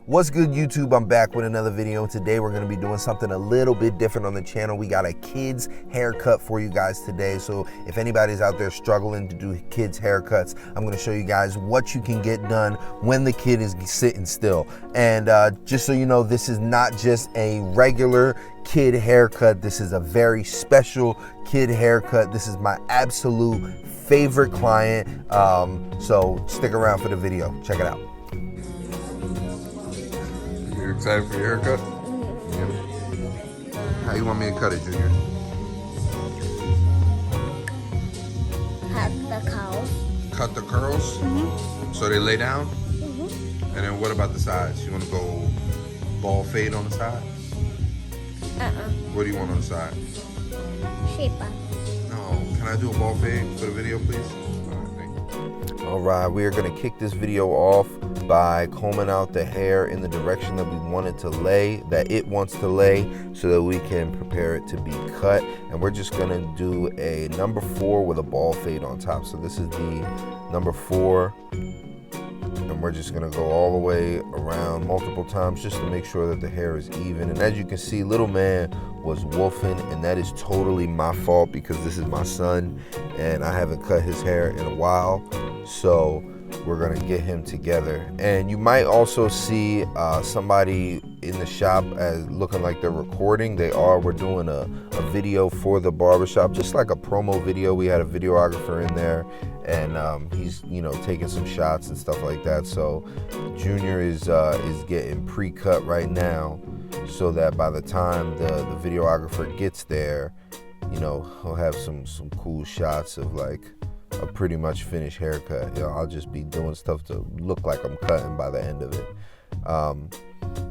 What's good, YouTube? I'm back with another video. Today we're going to be doing something a little bit different on the channel. We got a kid's haircut for you guys today. So if anybody's out there struggling to do kids haircuts, I'm going to show you guys what you can get done when the kid is sitting still. And just so you know, this is not just a regular kid haircut. This is a very special kid haircut. This is my absolute favorite client. So stick around for the video. Check it out. You excited for your haircut? Yeah. How you want me to cut it, Junior? Cut the curls. Cut the curls? Mm-hmm. So they lay down? Mm-hmm. And then what about the sides? You want to go ball fade on the side? What do you want on the side? Shaper. No. Can I do a ball fade for the video, please? All right, we are going to kick this video off by combing out the hair in the direction that we want it to lay, that it wants to lay, so that we can prepare it to be cut. And we're just going to do a number 4 with a ball fade on top. So this is the number 4, and we're just going to go all the way around multiple times just to make sure that the hair is even. And as you can see, little man was wolfing, and that is totally my fault because this is my son and I haven't cut his hair in a while. So we're gonna get him together. And you might also see somebody in the shop as looking like they're recording. They are. We're doing a video for the barbershop, just like a promo video. We had a videographer in there, and he's taking some shots and stuff like that. So Junior is getting pre-cut right now, so that by the time the videographer gets there, he'll have some cool shots of like a pretty much finished haircut. I'll just be doing stuff to look like I'm cutting by the end of it.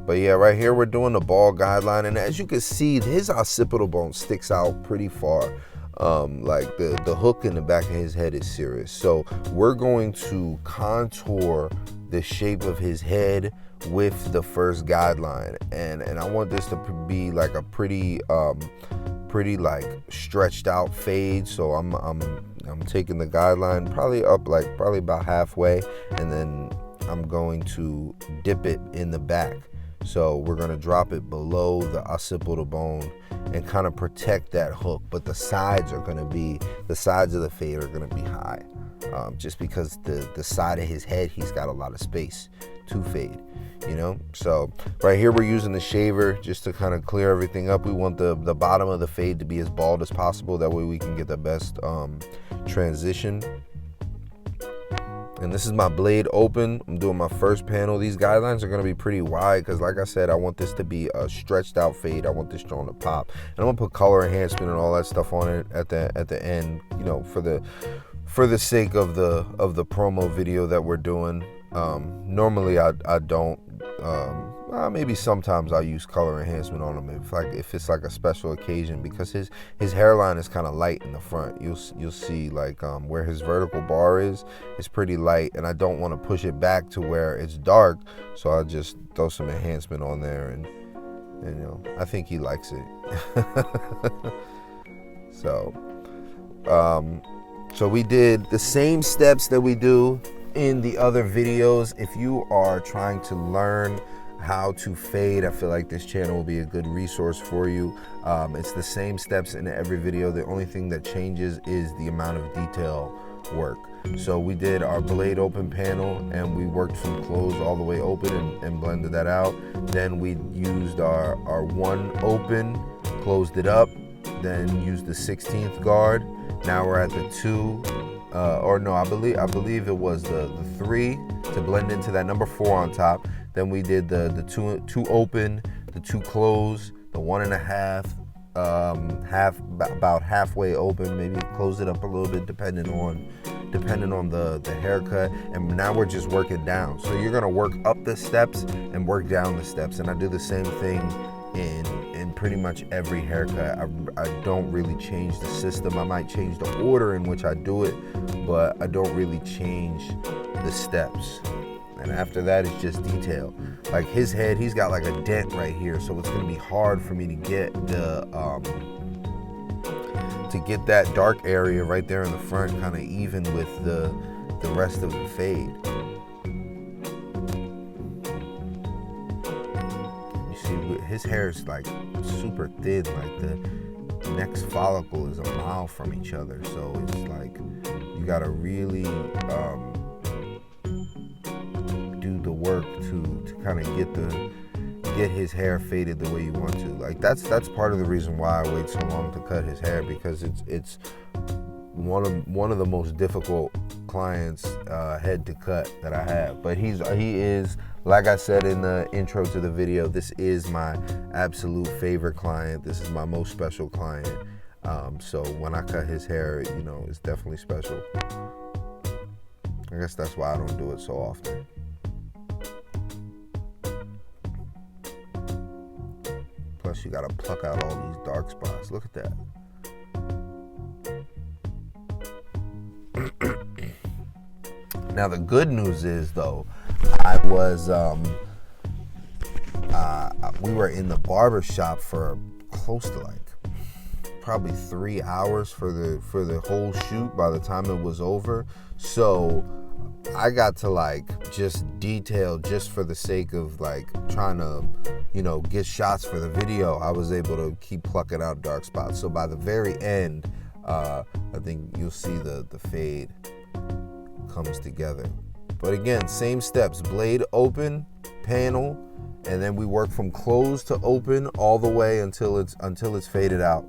But yeah, right here we're doing the ball guideline, and as you can see, his occipital bone sticks out pretty far. Like the hook in the back of his head is serious. So we're going to contour the shape of his head with the first guideline, and I want this to be like a pretty like stretched out fade. So I'm taking the guideline probably up like probably about halfway, and then I'm going to dip it in the back. So we're going to drop it below the occipital bone and kind of protect that hook, but the sides of the fade are going to be high, just because the side of his head, he's got a lot of space to fade, So right here we're using the shaver just to kind of clear everything up. We want the bottom of the fade to be as bald as possible. That way we can get the best transition. And this is my blade open. I'm doing my first panel. These guidelines are going to be pretty wide because, like I said, I want this to be a stretched out fade. I want this strong to pop, and I'm gonna put color enhancement and all that stuff on it at the end, for the sake of the promo video that we're doing. Normally I don't. Maybe sometimes I'll use color enhancement on him if it's like a special occasion, because his hairline is kind of light in the front. You'll see like where his vertical bar is pretty light, and I don't want to push it back to where it's dark, so I'll just throw some enhancement on there, and I think he likes it. So we did the same steps that we do in the other videos. If you are trying to learn how to fade, I feel like this channel will be a good resource for you. It's the same steps in every video. The only thing that changes is the amount of detail work. So we did our blade open panel, and we worked from closed all the way open and blended that out. Then we used our one open, closed it up, then used the 16th guard. Now we're at the 2, or no, I believe it was the 3 to blend into that number 4 on top. Then we did the two open, the 2 close, the 1.5, about halfway open, maybe close it up a little bit depending on the haircut. And now we're just working down. So you're gonna work up the steps and work down the steps, and I do the same thing in pretty much every haircut. I don't really change the system. I might change the order in which I do it, but I don't really change the steps. And after that, it's just detail. Like his head, he's got like a dent right here, so it's gonna be hard for me to get that dark area right there in the front kind of even with the rest of the fade. his hair is like super thin, like the next follicle is a mile from each other. So it's like you gotta really do the work to kind of get his hair faded the way you want to. Like that's part of the reason why I wait so long to cut his hair, because it's one of the most difficult clients head to cut that I have. But he is, like I said in the intro to the video, this is my absolute favorite client. This is my most special client. So when I cut his hair, you know, it's definitely special. I guess that's why I don't do it so often. Plus you gotta pluck out all these dark spots. Look at that. Now the good news is though, I was we were in the barber shop for close to like probably 3 hours for the whole shoot by the time it was over. So I got to like just detail just for the sake of like trying to, you know, get shots for the video. I was able to keep plucking out dark spots. So by the very end, I think you'll see the fade comes together. But again, same steps: blade open, panel, and then we work from closed to open all the way until it's faded out.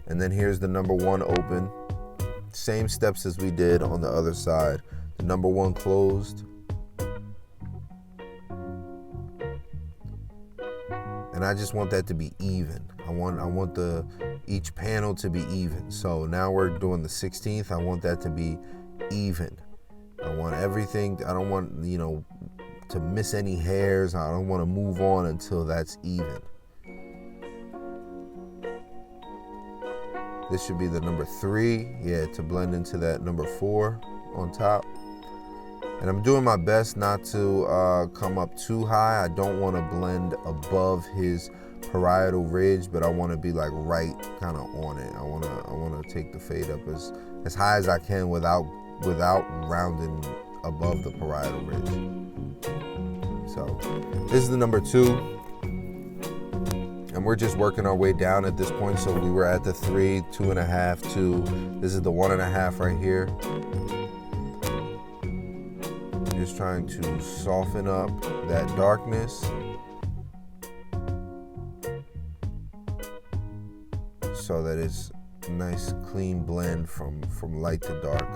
And then here's the number one open. Same steps as we did on the other side. The number one closed. And I just want that to be even. I want each panel to be even. So now we're doing the 16th. I want that to be even. I want everything. I don't want, you know, to miss any hairs. I don't want to move on until that's even. This should be the number 3, yeah, to blend into that number 4 on top. And I'm doing my best not to come up too high. I don't want to blend above his parietal ridge, but I want to be like right kind of on it. I want to take the fade up as high as I can without rounding above the parietal ridge. So this is the number 2. And we're just working our way down at this point. So we were at the 3, 2.5, 2. This is the 1.5 right here. Just trying to soften up that darkness so that it's a nice clean blend from light to dark.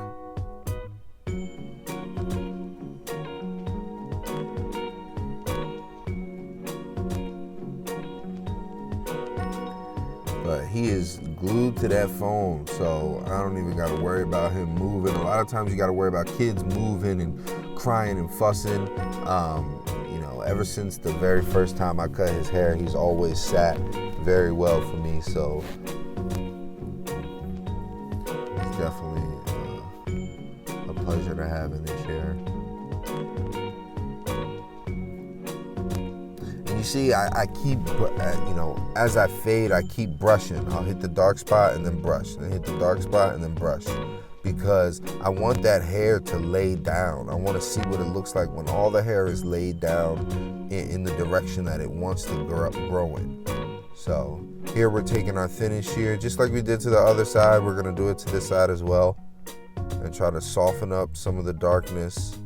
But he is glued to that phone, so I don't even gotta worry about him moving. A lot of times you gotta worry about kids moving and crying and fussing. You know, ever since the very first time I cut his hair, he's always sat very well for me, so it's definitely a pleasure to have in this chair. You see, I keep, you know, as I fade, I keep brushing. I'll hit the dark spot and then brush, and hit the dark spot and then brush, because I want that hair to lay down. I want to see what it looks like when all the hair is laid down in the direction that it wants to grow in. So here we're taking our thinnest shear, just like we did to the other side. We're going to do it to this side as well, and try to soften up some of the darkness.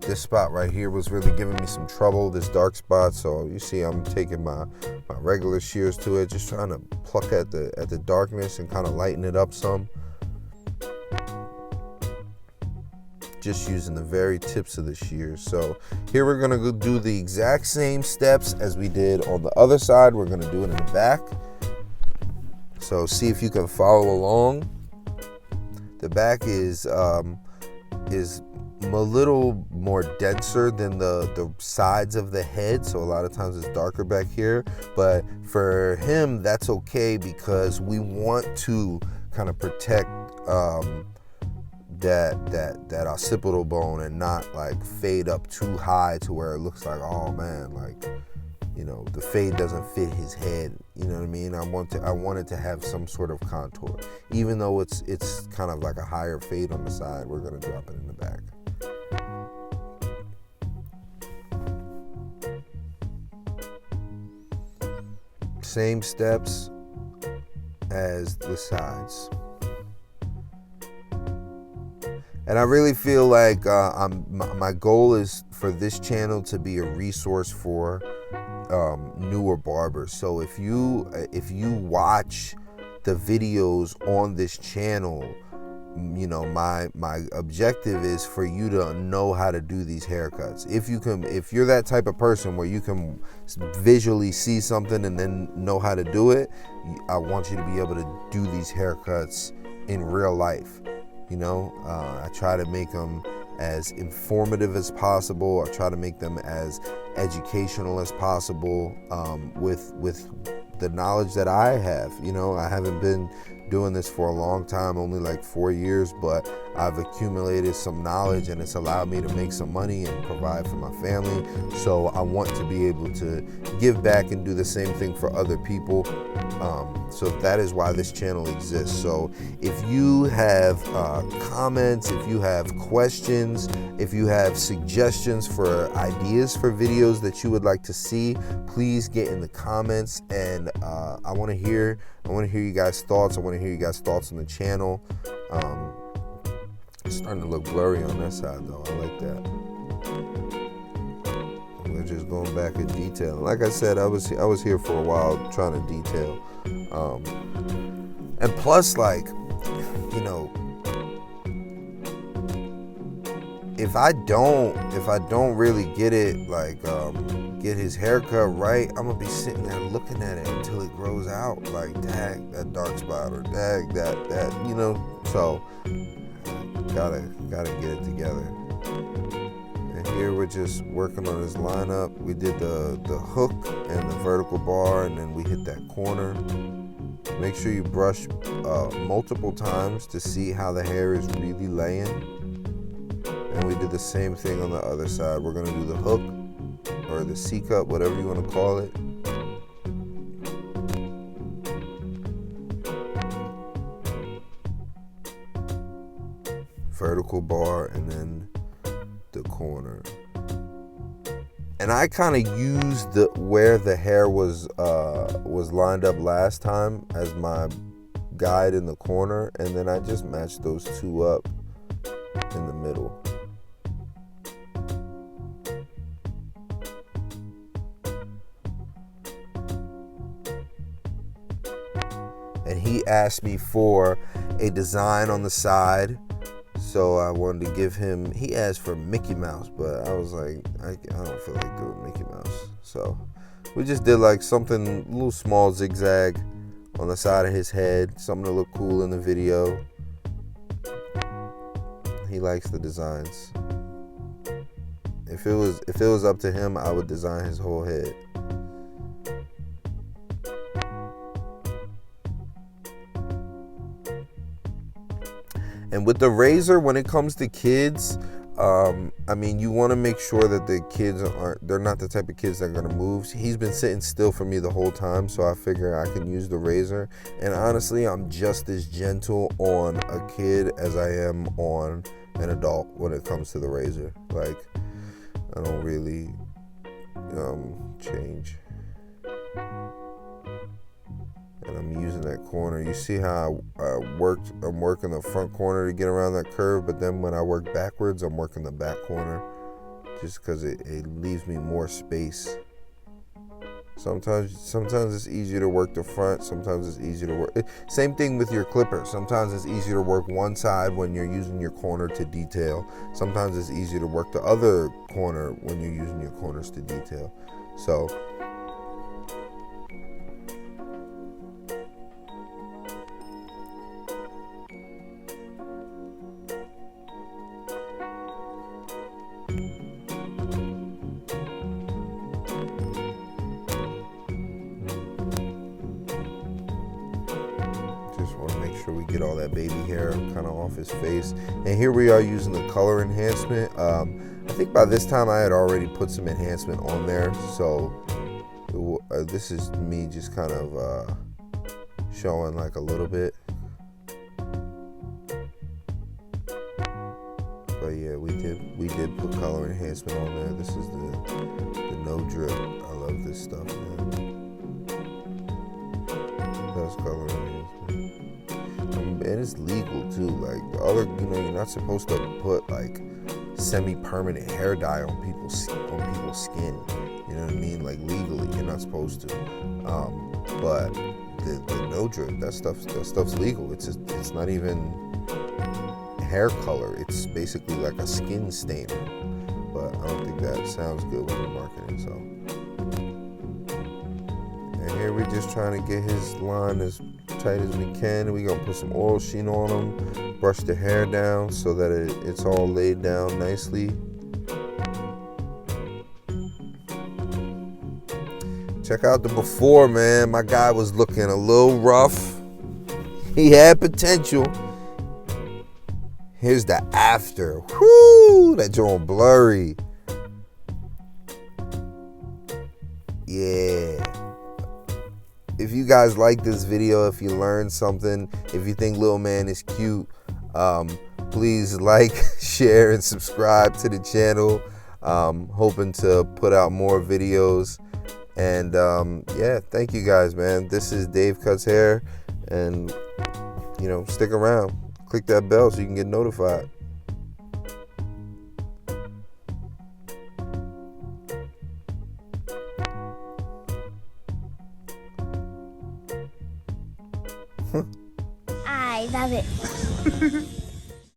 This spot right here was really giving me some trouble, this dark spot. So you see I'm taking my regular shears to it, just trying to pluck at the darkness and kind of lighten it up some. Just using the very tips of the shears. So here we're gonna go do the exact same steps as we did on the other side. We're gonna do it in the back. So see if you can follow along. The back is a little more denser than the sides of the head, so a lot of times it's darker back here, but for him that's okay, because we want to kind of protect that occipital bone and not like fade up too high to where it looks like, oh man, like, you know, the fade doesn't fit his head. You know what I mean? I want it to have some sort of contour, even though it's kind of like a higher fade on the side. We're gonna drop it in the back. same steps as the sides. And I really feel like my goal is for this channel to be a resource for newer barbers. So if you watch the videos on this channel, you know, my objective is for you to know how to do these haircuts. If you're that type of person where you can visually see something and then know how to do it, I want you to be able to do these haircuts in real life. You know, I try to make them as informative as possible. I try to make them as educational as possible, with the knowledge that I have. You know, I haven't been doing this for a long time, only like 4 years, but I've accumulated some knowledge and it's allowed me to make some money and provide for my family. So I want to be able to give back and do the same thing for other people. So that is why this channel exists. So if you have comments, if you have questions, if you have suggestions for ideas for videos that you would like to see, please get in the comments, and I want to hear you guys' thoughts. I want to hear you guys' thoughts on the channel. It's starting to look blurry on that side though. I like that. We're just going back in detail. Like I said, I was here for a while trying to detail. And plus, like, you know, if I don't really get it, like, get his haircut right, I'm gonna be sitting there looking at it until it grows out. Like, dag, that dark spot, or dag, that, you know. So gotta get it together. And here we're just working on his lineup. We did the hook and the vertical bar, and then we hit that corner. Make sure you brush multiple times to see how the hair is really laying. And we did the same thing on the other side. We're gonna do the hook or the C-cup, whatever you want to call it. Vertical bar, and then the corner. And I kind of used where the hair was lined up last time as my guide in the corner, and then I just matched those two up in the middle. And he asked me for a design on the side, so I wanted to give him, he asked for Mickey Mouse, but I was like, I don't feel like doing Mickey Mouse. So we just did like something, a little small zigzag on the side of his head, something to look cool in the video. He likes the designs. If it was up to him, I would design his whole head. And with the razor, when it comes to kids, I mean, you want to make sure that the kids they're not the type of kids that are going to move. He's been sitting still for me the whole time, so I figure I can use the razor. And honestly, I'm just as gentle on a kid as I am on an adult when it comes to the razor. Like, I don't really change. And I'm using that corner. You see how I'm working the front corner to get around that curve, but then when I work backwards, I'm working the back corner just because it leaves me more space. Sometimes it's easier to work the front, sometimes it's easier to work. Same thing with your clipper. Sometimes it's easier to work one side when you're using your corner to detail. Sometimes it's easier to work the other corner when you're using your corners to detail. So we get all that baby hair kind of off his face. And here we are using the color enhancement. I think by this time I had already put some enhancement on there, so this is me just kind of showing like a little bit. But yeah, we did put color enhancement on there. This is the no drip. I love this stuff, man. that's color enhancement. And it's legal too. Like the other, you're not supposed to put like semi-permanent hair dye on people's skin. You know what I mean? Like legally, you're not supposed to. But the no drip, that stuff's legal. It's not even hair color. It's basically like a skin stainer. But I don't think that sounds good when you're marketing. So, and here we're just trying to get his line as tight as we can. We're gonna put some oil sheen on him, brush the hair down so that it's all laid down nicely. Check out the before, man. My guy was looking a little rough. He had potential. Here's the after. Whoo, that joint blurry. Yeah. If you guys like this video, if you learned something, if you think Lil Man is cute, please like, share, and subscribe to the channel. Hoping to put out more videos. And yeah, thank you guys, man. This is Dave Cuts Hair, and stick around. Click that bell so you can get notified. I love it.